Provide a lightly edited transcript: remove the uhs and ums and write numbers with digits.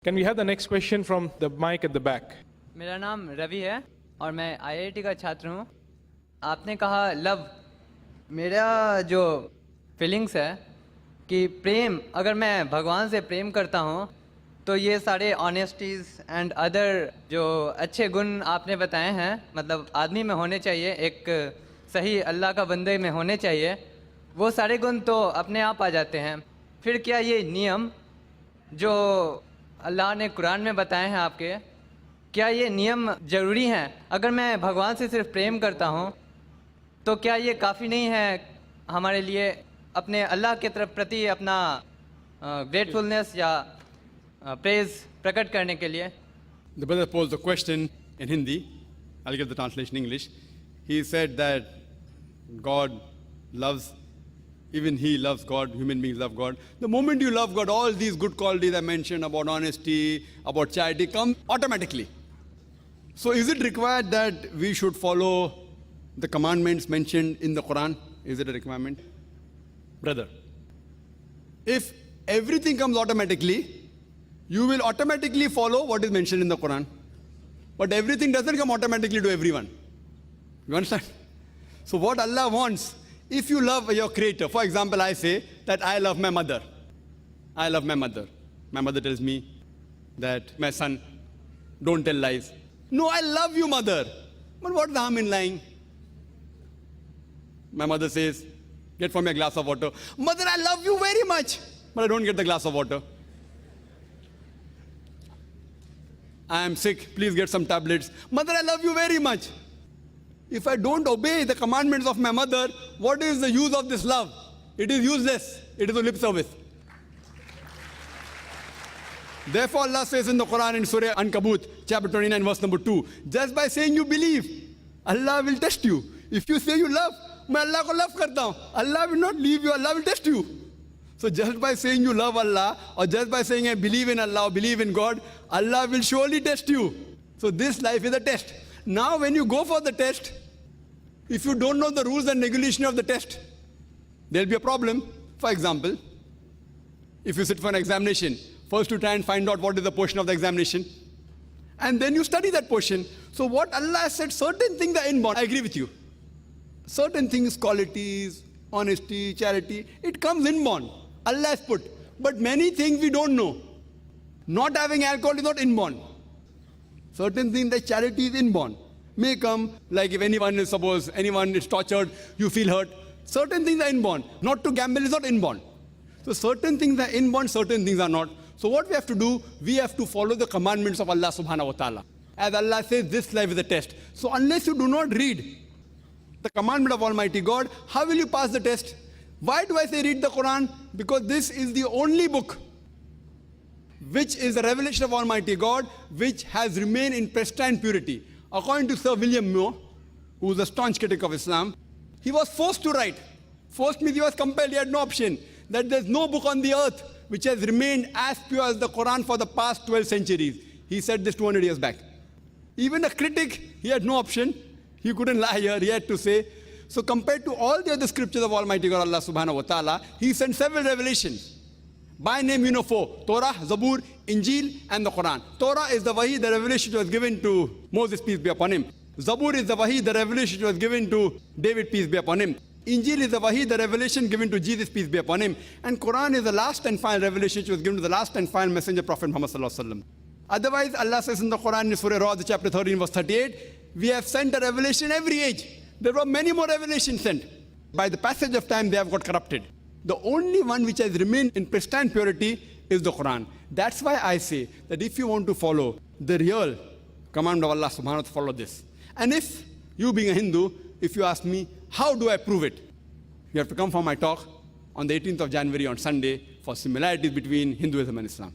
Can we have the next question from the mic at the back? मेरा नाम रवि है और मैं आईआईटी का छात्र हूँ। आपने कहा लव। मेरा जो फीलिंग्स है कि प्रेम, अगर मैं भगवान से प्रेम करता हूँ तो ये सारे ऑनेस्टीज़ एंड अदर जो अच्छे गुण आपने बताए हैं, मतलब आदमी में होने चाहिए, एक सही अल्लाह का बंदे में होने चाहिए, वो सारे गुण तो अपने आप आ जाते हैं। फिर क्या ये नियम जो अल्लाह ने कुरान में बताए हैं आपके, क्या ये नियम ज़रूरी हैं? अगर मैं भगवान से सिर्फ प्रेम करता हूँ तो क्या ये काफ़ी नहीं है हमारे लिए अपने अल्लाह के तरफ प्रति अपना ग्रेटफुलनेस या प्रेज प्रकट करने के लिए? The brother posed a question in Hindi. I'll give the translation in English. He said that God loves, even he loves God, human beings love God. The moment you love God, all these good qualities I mentioned about honesty, about charity come automatically. So is it required that we should follow the commandments mentioned in the Quran? Is it a requirement? Brother, if everything comes automatically, you will automatically follow what is mentioned in the Quran. But everything doesn't come automatically to everyone. You understand? So what Allah wants, if you love your creator, for example, I say that I love my mother. I love my mother. My mother tells me that, my son, don't tell lies. No, I love you, mother. But what's the harm in lying? My mother says, get for me a glass of water. Mother, I love you very much. But I don't get the glass of water. I am sick, please get some tablets. Mother, I love you very much. If I don't obey the commandments of my mother, what is the use of this love? It is useless. It is a lip service. Therefore, Allah says in the Quran in Surah Ankabut, chapter 29, verse number 2, just by saying you believe, Allah will test you. If you say you love, मैं अल्लाह को love करता हूँ, Allah will not leave you, Allah will test you. So just by saying you love Allah, or just by saying I believe in Allah, or believe in God, Allah will surely test you. So this life is a test. Now when you go for the test, if you don't know the rules and regulation of the test, there will be a problem. For example, if you sit for an examination, first you try and find out what is the portion of the examination, and then you study that portion. So what Allah has said, certain things are inborn. I agree with you. Certain things, qualities, honesty, charity, it comes inborn. Allah has put. But many things we don't know. Not having alcohol is not inborn. Certain things like charity is inborn. May come, like if anyone is, suppose anyone is tortured, you feel hurt. Certain things are inborn. Not to gamble is not inborn. So certain things are inborn, certain things are not. So what we have to do, we have to follow the commandments of Allah subhanahu wa ta'ala. As Allah says, this life is a test. So unless you do not read the commandment of Almighty God, how will you pass the test? Why do I say read the Quran? Because this is the only book which is a revelation of Almighty God, which has remained in pristine purity. According to Sir William Moore, who is a staunch critic of Islam, he was forced to write. Forced means he was compelled, he had no option. That there's no book on the earth which has remained as pure as the Quran for the past 12 centuries. He said this 200 years back. Even a critic, he had no option. He couldn't lie here, he had to say. So compared to all the other scriptures of Almighty God, Allah subhanahu wa ta'ala, he sent several revelations. By name you know 4, Torah, Zabur, Injil and the Quran. Torah is the wahi, the revelation which was given to Moses, peace be upon him. Zabur is the wahi, the revelation which was given to David, peace be upon him. Injil is the wahi, the revelation given to Jesus, peace be upon him. And Quran is the last and final revelation which was given to the last and final messenger, Prophet Muhammad sallallahu alaihi wasallam. Otherwise, Allah says in the Quran in Surah Ra'd, chapter 13, verse 38, we have sent a revelation every age. There were many more revelations sent. By the passage of time, they have got corrupted. The only one which has remained in pristine purity is the Quran. That's why I say that if you want to follow the real command of Allah subhanahu wa ta'ala, follow this. And if you being a Hindu, if you ask me, how do I prove it? You have to come for my talk on the 18th of January on Sunday for similarities between Hinduism and Islam.